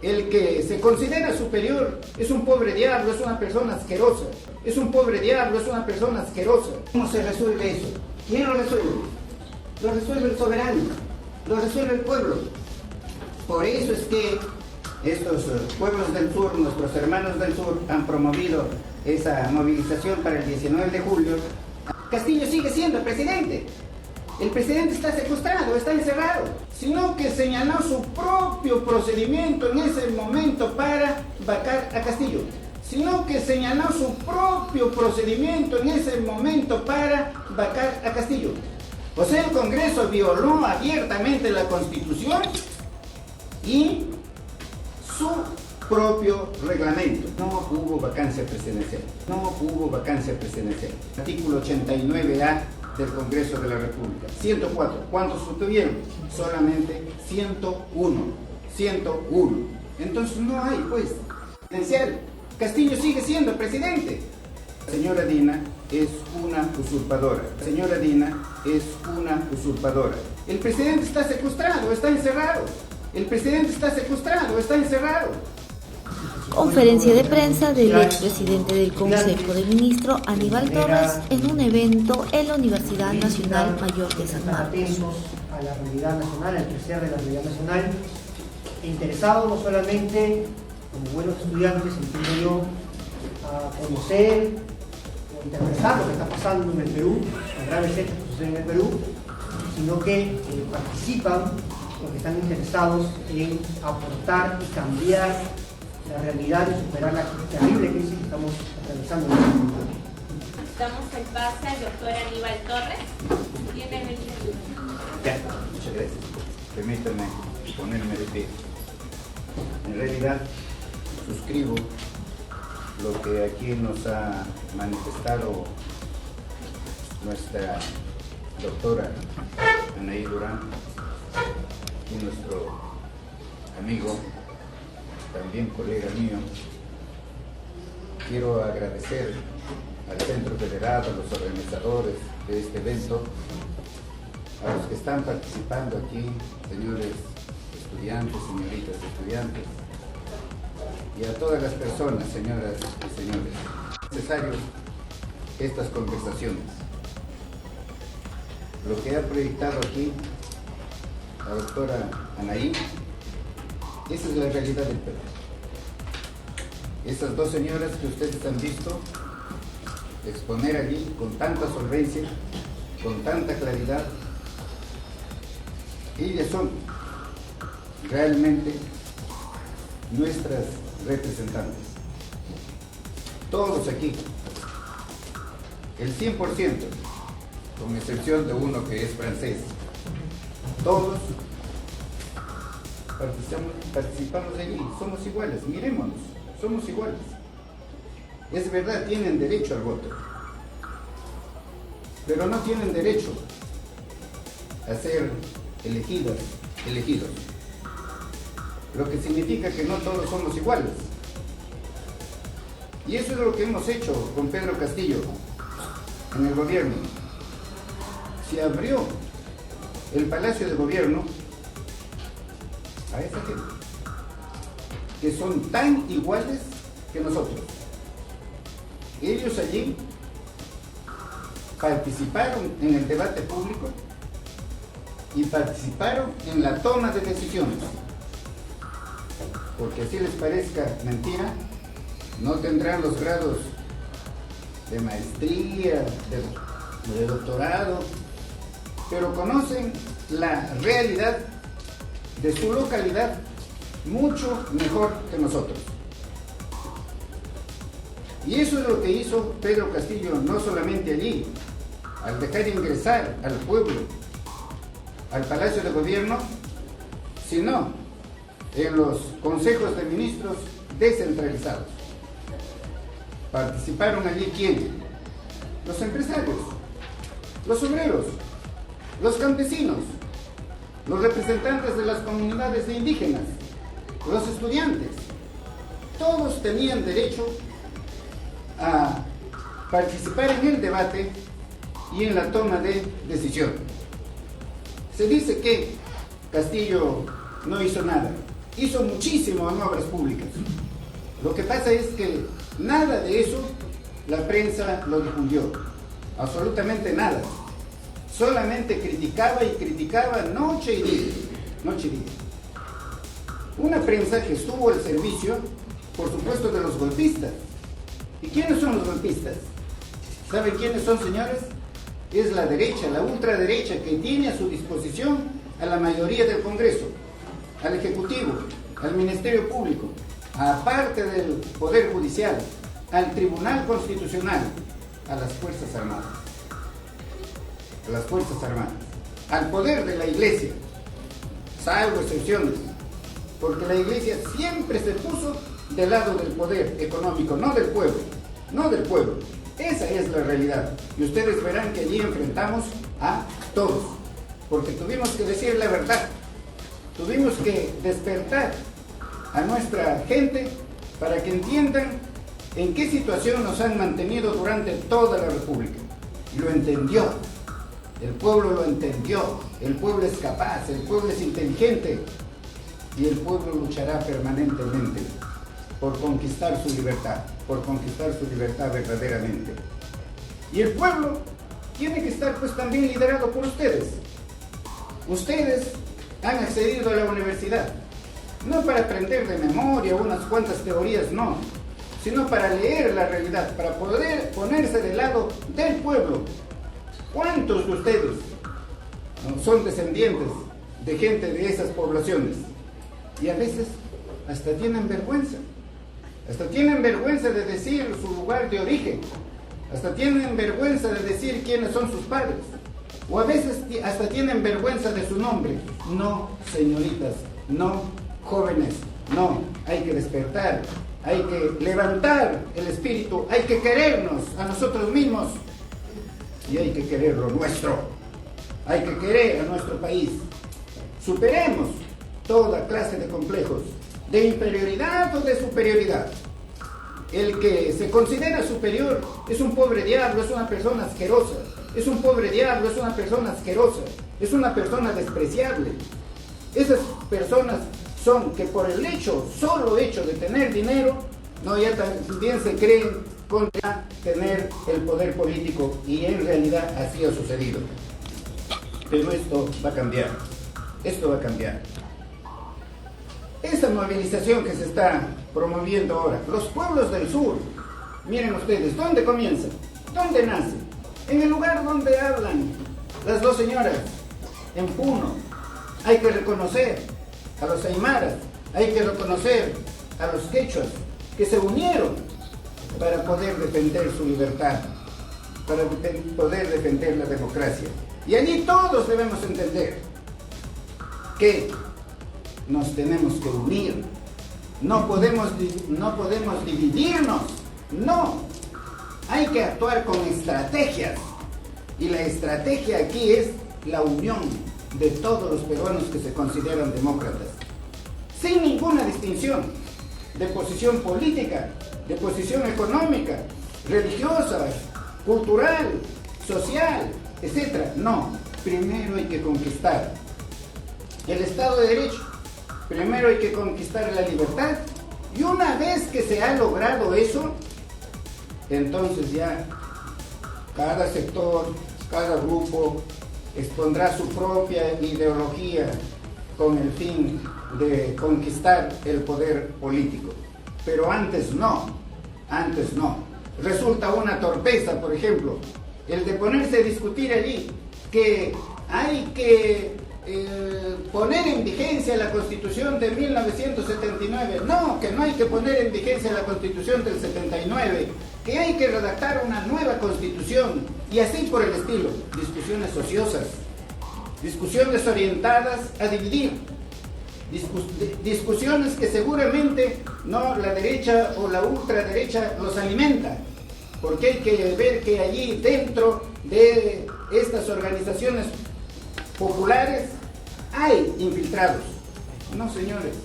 El que se considera superior es un pobre diablo, es una persona asquerosa. Es un pobre diablo, es una persona asquerosa. ¿Cómo se resuelve eso? ¿Quién lo resuelve? Lo resuelve el soberano, lo resuelve el pueblo. Por eso es que estos pueblos del sur, nuestros hermanos del sur, han promovido esa movilización para el 19 de julio. Castillo sigue siendo presidente. El presidente está secuestrado, está encerrado, sino que señaló su propio procedimiento en ese momento para vacar a Castillo, sino que señaló su propio procedimiento en ese momento para vacar a Castillo. O sea, el Congreso violó abiertamente la Constitución y su propio reglamento. No hubo vacancia presidencial, no hubo vacancia presidencial. Artículo 89A del Congreso de la República. 104. ¿Cuántos tuvieron? Solamente 101. 101. Entonces no hay, pues, presidencial. Castillo sigue siendo presidente. La señora Dina es una usurpadora. La señora Dina es una usurpadora. El presidente está secuestrado, está encerrado. El presidente está secuestrado, está encerrado. Conferencia de prensa del expresidente del Consejo de Ministros, Aníbal Torres, en un evento en la Universidad Nacional Mayor de San Marcos. Atentos a la realidad nacional, al crecer de la realidad nacional, interesados no solamente como buenos estudiantes, entiendo yo, a conocer o interpretar lo que está pasando en el Perú, los graves hechos que suceden en el Perú, sino que participan porque están interesados en aportar y cambiar la realidad y superar la terrible crisis que estamos atravesando en este momento. Damos el pase al doctor Aníbal Torres. Tiene el Ya, muchas gracias. Permítanme ponerme de pie. En realidad, suscribo lo que aquí nos ha manifestado nuestra doctora Anaí Durán y nuestro amigo, también colega mío. Quiero agradecer al Centro Federado, a los organizadores de este evento, a los que están participando aquí, señores estudiantes, señoritas estudiantes, y a todas las personas, señoras y señores. Es necesario estas conversaciones. Lo que ha proyectado aquí la doctora Anaí, esa es la realidad del Perú. Esas dos señoras que ustedes han visto exponer allí con tanta solvencia, con tanta claridad, ellas son realmente nuestras representantes. Todos aquí, el 100%, con excepción de uno que es francés, todos participamos de allí, somos iguales, mirémonos, somos iguales. Es verdad, tienen derecho al voto, pero no tienen derecho a ser elegidos, lo que significa que no todos somos iguales. Y eso es lo que hemos hecho con Pedro Castillo en el gobierno. Se abrió el Palacio de Gobierno a esa gente, que son tan iguales que nosotros. Ellos allí participaron en el debate público y participaron en la toma de decisiones. Porque así les parezca mentira, no tendrán los grados de maestría, de doctorado, pero conocen la realidad de su localidad mucho mejor que nosotros. Y eso es lo que hizo Pedro Castillo, no solamente allí, al dejar ingresar al pueblo al Palacio de Gobierno, sino en los consejos de ministros descentralizados. Participaron allí ¿quién? Los empresarios, los obreros, los campesinos, los representantes de las comunidades indígenas, los estudiantes. Todos tenían derecho a participar en el debate y en la toma de decisión. Se dice que Castillo no hizo nada. hizo muchísimo en obras públicas. Lo que pasa es que nada de eso la prensa lo difundió, absolutamente nada. Solamente criticaba y criticaba noche y día, noche y día. Una prensa que estuvo al servicio, por supuesto, de los golpistas. ¿Y quiénes son los golpistas? ¿Saben quiénes son, señores? Es la derecha, la ultraderecha, que tiene a su disposición a la mayoría del Congreso, al Ejecutivo, al Ministerio Público, aparte del Poder Judicial, al Tribunal Constitucional, a las Fuerzas Armadas. A las Fuerzas Armadas. Al poder de la Iglesia, salvo excepciones, porque la Iglesia siempre se puso del lado del poder económico, no del pueblo, no del pueblo. Esa es la realidad. Y ustedes verán que allí enfrentamos a todos, porque tuvimos que decir la verdad, tuvimos que despertar a nuestra gente para que entiendan en qué situación nos han mantenido durante toda la República. Y lo entendió, el pueblo lo entendió, el pueblo es capaz, el pueblo es inteligente y el pueblo luchará permanentemente por conquistar su libertad verdaderamente. Y el pueblo tiene que estar pues también liderado por ustedes. Ustedes han accedido a la universidad, no para aprender de memoria unas cuantas teorías, no, sino para leer la realidad, para poder ponerse del lado del pueblo. ¿Cuántos de ustedes son descendientes de gente de esas poblaciones? Y a veces hasta tienen vergüenza de decir su lugar de origen, hasta tienen vergüenza de decir quiénes son sus padres, o a veces hasta tienen vergüenza de su nombre. No, señoritas, no, jóvenes, no, hay que despertar, hay que levantar el espíritu, hay que querernos a nosotros mismos y hay que querer lo nuestro, hay que querer a nuestro país. Superemos toda clase de complejos, de inferioridad o de superioridad. El que se considera superior es un pobre diablo, es una persona asquerosa, es un pobre diablo, es una persona asquerosa, es una persona despreciable. Esas personas son que por el solo hecho de tener dinero, no, ya también se creen contra tener el poder político, y en realidad así ha sucedido. Pero esto va a cambiar, esto va a cambiar. Esa movilización que se está promoviendo ahora, los pueblos del sur, miren ustedes, ¿dónde comienza? ¿Dónde nace? En el lugar donde hablan las dos señoras, en Puno. Hay que reconocer a los aymaras, hay que reconocer a los quechuas, que se unieron para poder defender su libertad, para poder defender la democracia. Y allí todos debemos entender que nos tenemos que unir, no podemos dividirnos, no, hay que actuar con estrategias, y la estrategia aquí es la unión de todos los peruanos que se consideran demócratas, sin ninguna distinción de posición política, de posición económica, religiosa, cultural, social, etc. No, primero hay que conquistar el Estado de Derecho, primero hay que conquistar la libertad, y una vez que se ha logrado eso, entonces ya cada sector, cada grupo expondrá su propia ideología con el fin de conquistar el poder político. Pero antes no. Resulta una torpeza, por ejemplo, el de ponerse a discutir allí que hay que poner en vigencia la Constitución de 1979. No, que no hay que poner en vigencia la Constitución del 79, que hay que redactar una nueva Constitución, y así por el estilo. Discusiones ociosas, discusiones orientadas a dividir, discusiones que seguramente no la derecha o la ultraderecha los alimenta, porque hay que ver que allí dentro de estas organizaciones populares hay infiltrados. No, señores,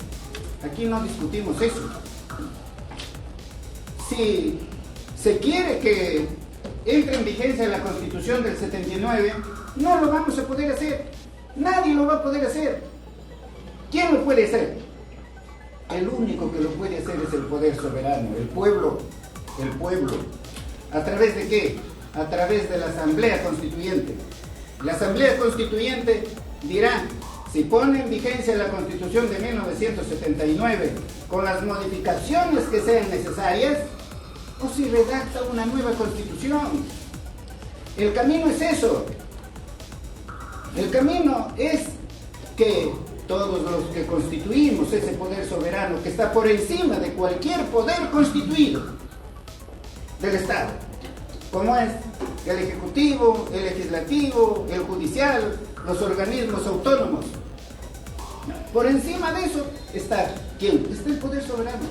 aquí no discutimos eso. Si se quiere que entre en vigencia la Constitución del 79, no lo vamos a poder hacer. Nadie lo va a poder hacer. ¿Quién lo puede hacer? el único que lo puede hacer es el poder soberano, el pueblo. ¿A través de qué? A través de la Asamblea Constituyente. La Asamblea Constituyente dirá si pone en vigencia la Constitución de 1979 con las modificaciones que sean necesarias o si redacta una nueva Constitución. El camino es eso. El camino es que todos los que constituimos ese poder soberano que está por encima de cualquier poder constituido del Estado, como es el Ejecutivo, el Legislativo, el Judicial, los organismos autónomos. Por encima de eso está ¿quién? Está el poder soberano.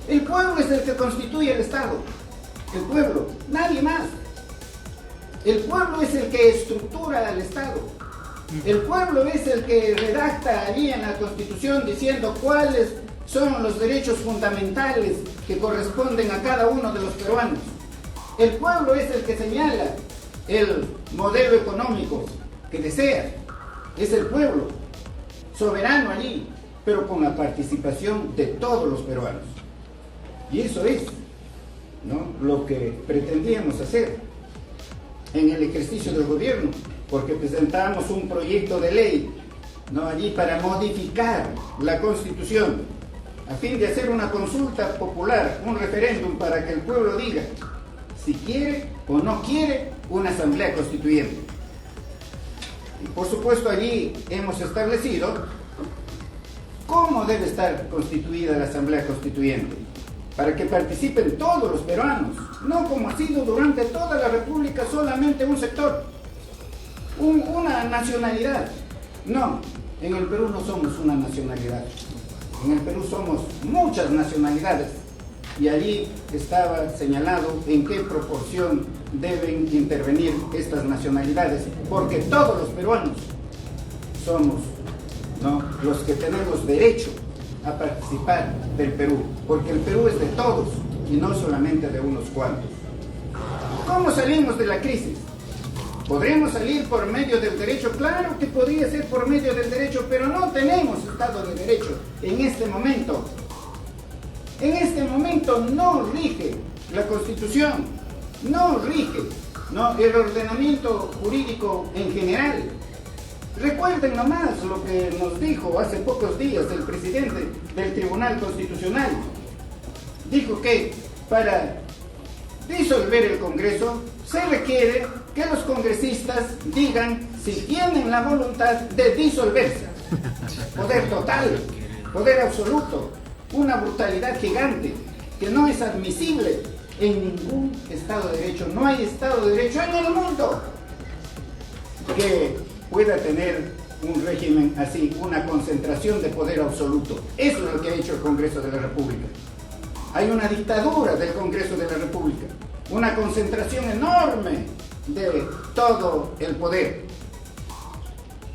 El pueblo es el que constituye el Estado. El pueblo, nadie más. El pueblo es el que estructura al Estado. El pueblo es el que redacta allí en la Constitución diciendo cuáles son los derechos fundamentales que corresponden a cada uno de los peruanos. El pueblo es el que señala el modelo económico que desea. Es el pueblo soberano allí, pero con la participación de todos los peruanos. Y eso es, ¿no?, lo que pretendíamos hacer en el ejercicio del gobierno, porque presentamos un proyecto de ley, ¿no?, allí para modificar la Constitución, a fin de hacer una consulta popular, un referéndum para que el pueblo diga si quiere o no quiere una asamblea constituyente. Y por supuesto allí hemos establecido cómo debe estar constituida la asamblea constituyente, para que participen todos los peruanos, no como ha sido durante toda la República solamente un sector, una nacionalidad. No, en el Perú no somos una nacionalidad, en el Perú somos muchas nacionalidades, y allí estaba señalado en qué proporción deben intervenir estas nacionalidades, porque todos los peruanos somos, ¿no?, los que tenemos derecho a participar del Perú, porque el Perú es de todos y no solamente de unos cuantos. ¿Cómo salimos de la crisis? ¿Podremos salir por medio del derecho? Claro que podría ser por medio del derecho, pero no tenemos Estado de Derecho en este momento. En este momento no rige la Constitución, no rige, ¿no?, el ordenamiento jurídico en general. Recuerden nomás lo que nos dijo hace pocos días el presidente del Tribunal Constitucional. Dijo que para disolver el Congreso se requiere que los congresistas digan si tienen la voluntad de disolverse. Poder total, poder absoluto, una brutalidad gigante que no es admisible en ningún Estado de Derecho. No hay Estado de Derecho en el mundo que pueda tener un régimen así, una concentración de poder absoluto. Eso es lo que ha hecho el Congreso de la República. Hay una dictadura del Congreso de la República, una concentración enorme de todo el poder.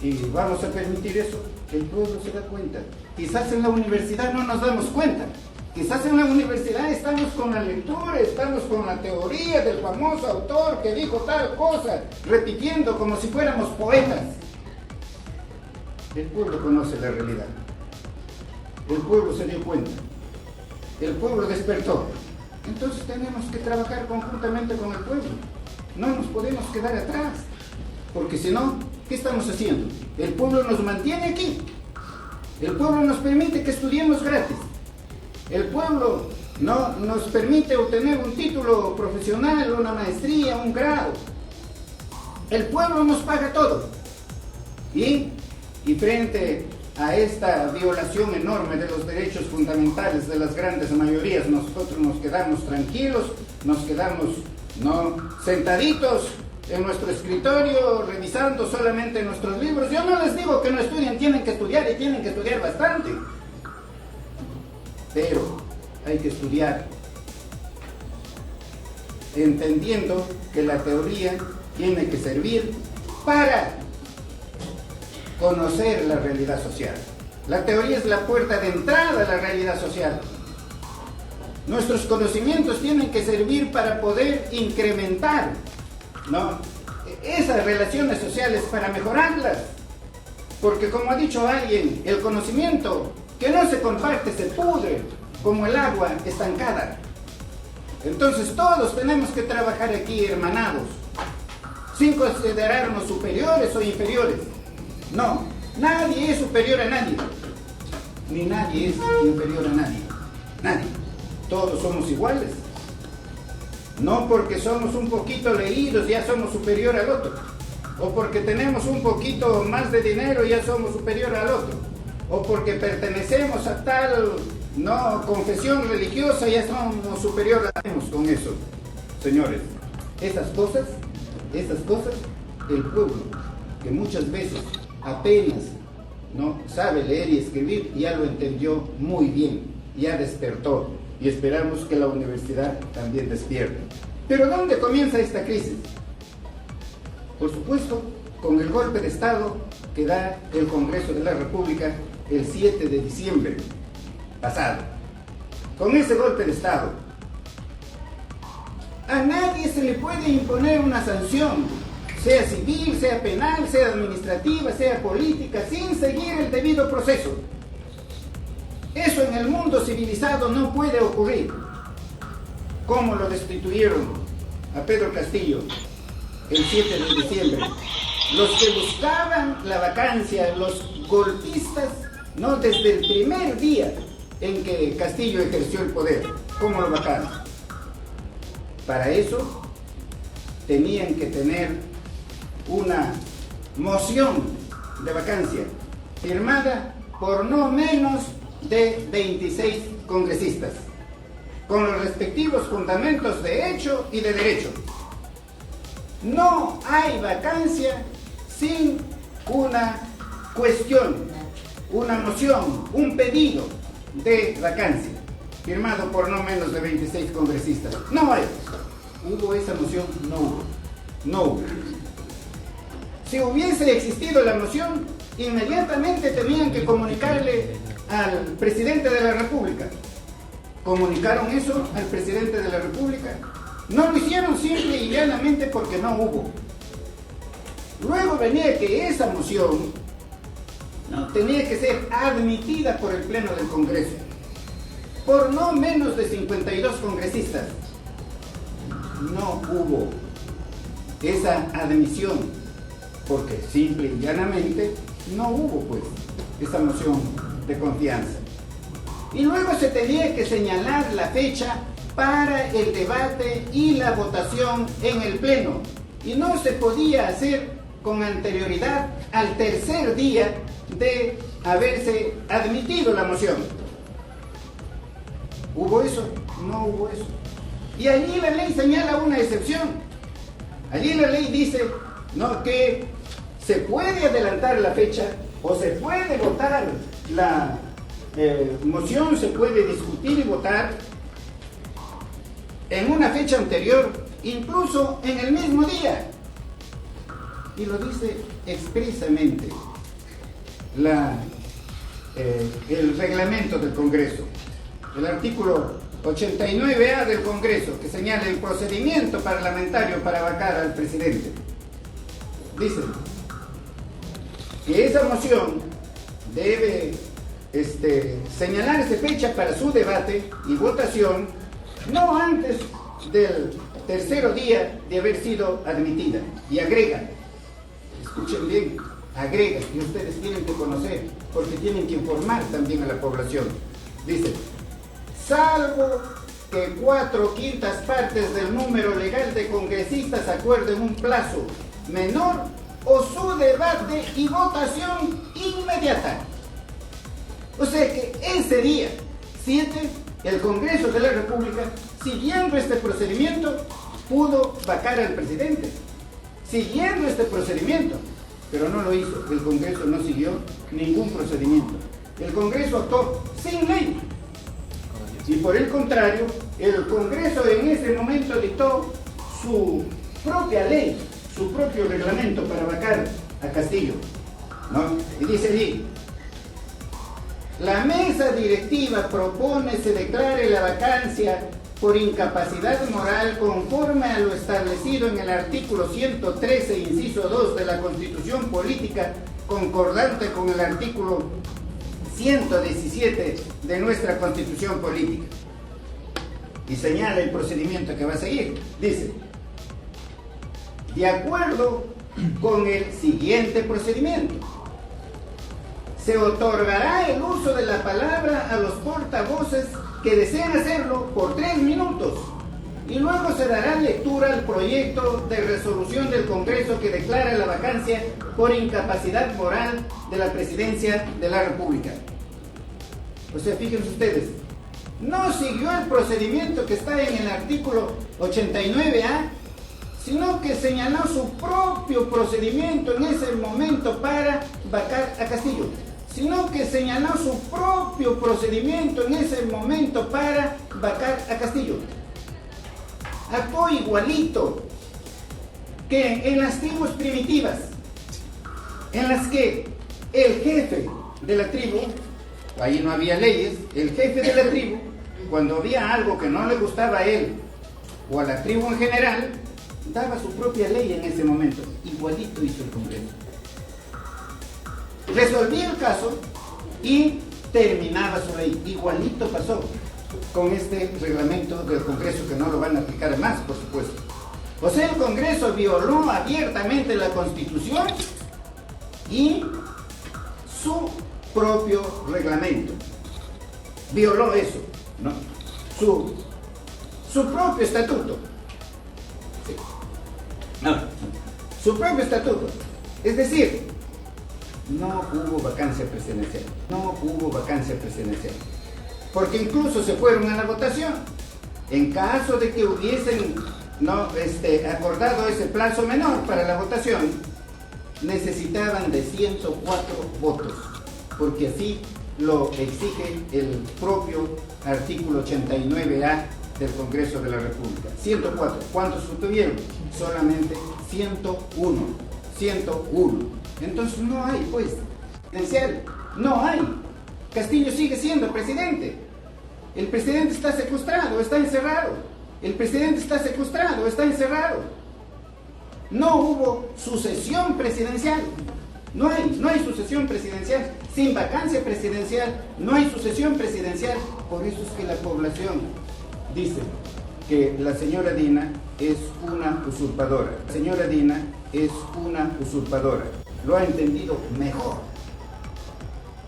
¿Y vamos a permitir eso? El pueblo se da cuenta. Quizás en la universidad no nos damos cuenta. Quizás en la universidad estamos con la lectura, estamos con la teoría del famoso autor que dijo tal cosa, repitiendo como si fuéramos poetas. El pueblo conoce la realidad. El pueblo se dio cuenta. El pueblo despertó. Entonces tenemos que trabajar conjuntamente con el pueblo. No nos podemos quedar atrás, porque si no, ¿qué estamos haciendo? El pueblo nos mantiene aquí. El pueblo nos permite que estudiemos gratis. El pueblo no nos permite obtener un título profesional, una maestría, un grado. El pueblo nos paga todo. Y frente a esta violación enorme de los derechos fundamentales de las grandes mayorías, nosotros nos quedamos tranquilos, nos quedamos, ¿no?, sentaditos en nuestro escritorio, revisando solamente nuestros libros. Yo no les digo que no estudien, tienen que estudiar y tienen que estudiar bastante. Pero hay que estudiar entendiendo que la teoría tiene que servir para conocer la realidad social. La teoría es la puerta de entrada a la realidad social. Nuestros conocimientos tienen que servir para poder incrementar, ¿no?, esas relaciones sociales, para mejorarlas. Porque como ha dicho alguien, el conocimiento, que no se comparte se pudre como el agua estancada. Entonces todos tenemos que trabajar aquí hermanados, sin considerarnos superiores o inferiores. No, nadie es superior a nadie, ni nadie es inferior a nadie. Nadie. Todos somos iguales. No porque somos un poquito leídos ya somos superior al otro, o porque tenemos un poquito más de dinero ya somos superior al otro, o porque pertenecemos a tal confesión religiosa ya somos superior a con eso. Señores, esas cosas, el pueblo, que muchas veces apenas no sabe leer y escribir, ya lo entendió muy bien, ya despertó, y esperamos que la universidad también despierte. Pero ¿dónde comienza esta crisis? Por supuesto, con el golpe de Estado que da el Congreso de la República el 7 de diciembre pasado. Con ese golpe de Estado, a nadie se le puede imponer una sanción, sea civil, sea penal, sea administrativa, sea política, sin seguir el debido proceso. Eso en el mundo civilizado no puede ocurrir. ¿Cómo lo destituyeron a Pedro Castillo el 7 de diciembre? Los que buscaban la vacancia, los golpistas, no desde el primer día en que Castillo ejerció el poder, ¿cómo lo vacaron? Para eso tenían que tener una moción de vacancia firmada por no menos de 26 congresistas, con los respectivos fundamentos de hecho y de derecho. No hay vacancia sin una cuestión, una moción, un pedido de vacancia, firmado por no menos de 26 congresistas. No hay. ¿Hubo esa moción? No hubo. No hubo. Si hubiese existido la moción, inmediatamente tenían que comunicarle al presidente de la República. ¿Comunicaron eso al presidente de la República? No lo hicieron simple y llanamente porque no hubo. Luego venía que esa moción tenía que ser admitida por el Pleno del Congreso, por no menos de 52 congresistas. No hubo esa admisión, porque simple y llanamente no hubo pues esa moción de confianza. Y luego se tenía que señalar la fecha para el debate y la votación en el Pleno, y no se podía hacer con anterioridad al tercer día de haberse admitido la moción. ¿Hubo eso? No hubo eso. Y allí la ley señala una excepción. Allí la ley dice que se puede adelantar la fecha o se puede votar la moción, se puede discutir y votar en una fecha anterior, incluso en el mismo día. Y lo dice expresamente el reglamento del Congreso, el artículo 89A del Congreso, que señala el procedimiento parlamentario para vacar al presidente. Dice que esa moción debe señalarse fecha para su debate y votación no antes del tercer día de haber sido admitida. Y agrega, escuchen bien, agrega, y ustedes tienen que conocer, porque tienen que informar también a la población. Dice, salvo que 4/5 partes del número legal de congresistas acuerden un plazo menor o su debate y votación inmediata. O sea que ese día 7, el Congreso de la República, siguiendo este procedimiento, pudo vacar al presidente. Siguiendo este procedimiento, pero no lo hizo. El Congreso no siguió ningún procedimiento. El Congreso actuó sin ley. Y por el contrario, el Congreso en ese momento dictó su propia ley, su propio reglamento para vacar a Castillo, Y dice allí, la mesa directiva propone se declare la vacancia por incapacidad moral conforme a lo establecido en el artículo 113, inciso 2 de la Constitución Política, concordante con el artículo 117 de nuestra Constitución Política. Y señala el procedimiento que va a seguir. Dice, de acuerdo con el siguiente procedimiento, se otorgará el uso de la palabra a los portavoces que deseen hacerlo por 3 minutos y luego se dará lectura al proyecto de resolución del Congreso que declara la vacancia por incapacidad moral de la Presidencia de la República. O sea, fíjense ustedes, no siguió el procedimiento que está en el artículo 89A, sino que señaló su propio procedimiento en ese momento para vacar a Castillo. Sino que señaló su propio procedimiento en ese momento para vacar a Castillo. Actuó igualito que en las tribus primitivas, en las que el jefe de la tribu, ahí no había leyes, el jefe de la tribu, cuando había algo que no le gustaba a él o a la tribu en general, daba su propia ley en ese momento. Igualito hizo el Congreso. Resolvía el caso y terminaba su ley. Igualito pasó con este reglamento del Congreso, que no lo van a aplicar más, por supuesto. O sea, el Congreso violó abiertamente la Constitución y su propio reglamento. Violó eso, ¿no? Su propio estatuto. Sí. No, su propio estatuto. Es decir, no hubo vacancia presidencial. No hubo vacancia presidencial. Porque incluso se fueron a la votación. En caso de que hubiesen acordado ese plazo menor para la votación, necesitaban de 104 votos, porque así lo exige el propio artículo 89A del Congreso de la República. 104. ¿Cuántos obtuvieron? Solamente 101. 101. Entonces no hay, pues, presidencial. No hay. Castillo sigue siendo presidente. El presidente está secuestrado, está encerrado. El presidente está secuestrado, está encerrado. No hubo sucesión presidencial. No hay sucesión presidencial. Sin vacancia presidencial, no hay sucesión presidencial. Por eso es que la población dice que la señora Dina es una usurpadora. La señora Dina es una usurpadora. Lo ha entendido mejor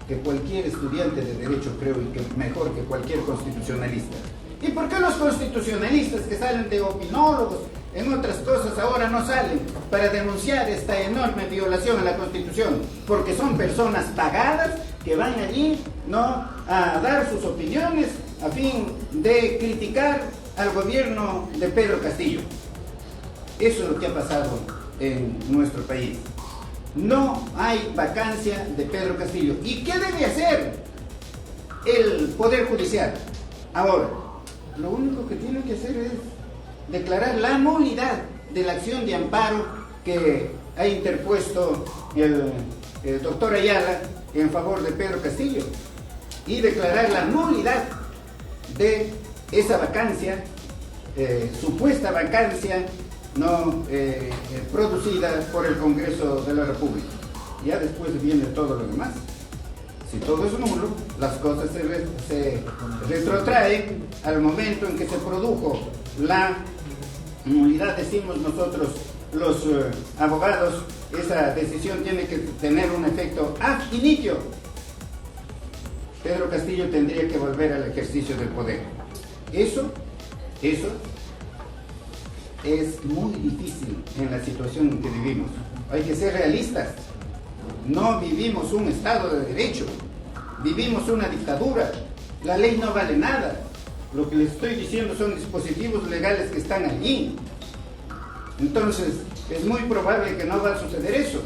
que cualquier estudiante de Derecho, creo, y que mejor que cualquier constitucionalista. ¿Y por qué los constitucionalistas que salen de opinólogos en otras cosas ahora no salen para denunciar esta enorme violación a la Constitución? Porque son personas pagadas que van allí, ¿no?, a dar sus opiniones a fin de criticar al gobierno de Pedro Castillo. Eso es lo que ha pasado en nuestro país. No hay vacancia de Pedro Castillo. ¿Y qué debe hacer el Poder Judicial ahora? Lo único que tiene que hacer es declarar la nulidad de la acción de amparo que ha interpuesto el doctor Ayala en favor de Pedro Castillo, y declarar la nulidad de esa vacancia, supuesta vacancia, no producida por el Congreso de la República. Ya después viene todo lo demás. Si todo es nulo, las cosas se retrotraen al momento en que se produjo la nulidad. Decimos nosotros los abogados, esa decisión tiene que tener un efecto ab initio. Pedro Castillo tendría que volver al ejercicio del poder. Eso es muy difícil en la situación en que vivimos. Hay que ser realistas. No vivimos un Estado de Derecho, vivimos una dictadura. La ley no vale nada. Lo que les estoy diciendo son dispositivos legales que están allí. Entonces, es muy probable que no va a suceder eso.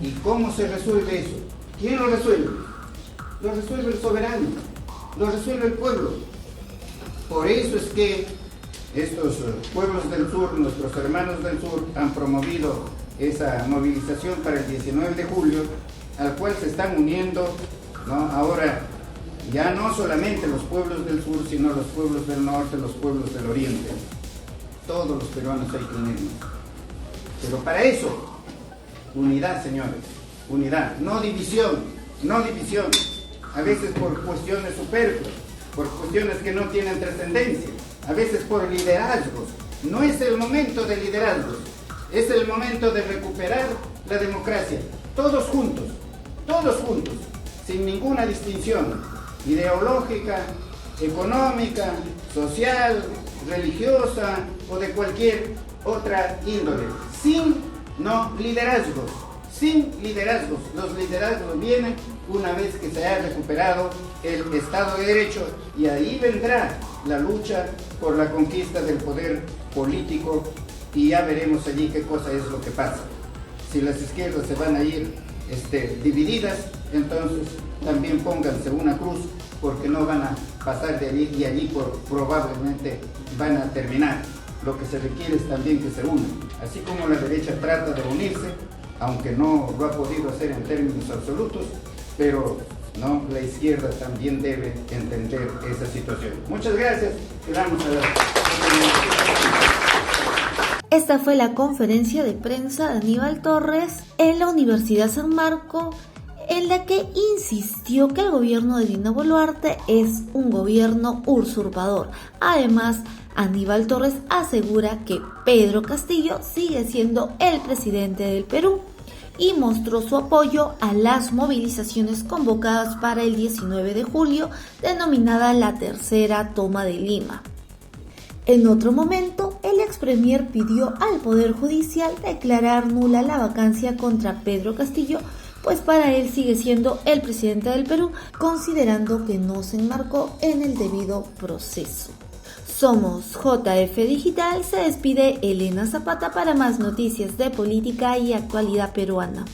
¿Y cómo se resuelve eso? ¿Quién lo resuelve? Lo resuelve el soberano, lo resuelve el pueblo. Por eso es que estos pueblos del sur, nuestros hermanos del sur, han promovido esa movilización para el 19 de julio, al cual se están uniendo, ¿no?, ahora ya no solamente los pueblos del sur, sino los pueblos del norte, los pueblos del oriente. Todos los peruanos hay que unirnos. Pero para eso, unidad, señores, unidad, no división. no división, a veces por cuestiones superfluas, por cuestiones que no tienen trascendencia, a veces por liderazgos. No es el momento de liderazgos, es el momento de recuperar la democracia, todos juntos, sin ninguna distinción ideológica, económica, social, religiosa o de cualquier otra índole, sin liderazgos. Los liderazgos vienen una vez que se haya recuperado el Estado de Derecho, y ahí vendrá la lucha por la conquista del poder político, y ya veremos allí qué cosa es lo que pasa. Si las izquierdas se van a ir divididas, entonces también pónganse una cruz, porque no van a pasar de allí, y allí probablemente van a terminar. Lo que se requiere es también que se unan, así como la derecha trata de unirse, aunque no lo ha podido hacer en términos absolutos, pero la izquierda también debe entender esa situación. Muchas gracias. Quedamos a la... Esta fue la conferencia de prensa de Aníbal Torres en la Universidad San Marcos, en la que insistió que el gobierno de Dina Boluarte es un gobierno usurpador. Además, Aníbal Torres asegura que Pedro Castillo sigue siendo el presidente del Perú y mostró su apoyo a las movilizaciones convocadas para el 19 de julio, denominada la Tercera Toma de Lima. En otro momento, el ex premier pidió al Poder Judicial declarar nula la vacancia contra Pedro Castillo, pues para él sigue siendo el presidente del Perú, considerando que no se enmarcó en el debido proceso. Somos JF Digital, se despide Elena Zapata para más noticias de política y actualidad peruana.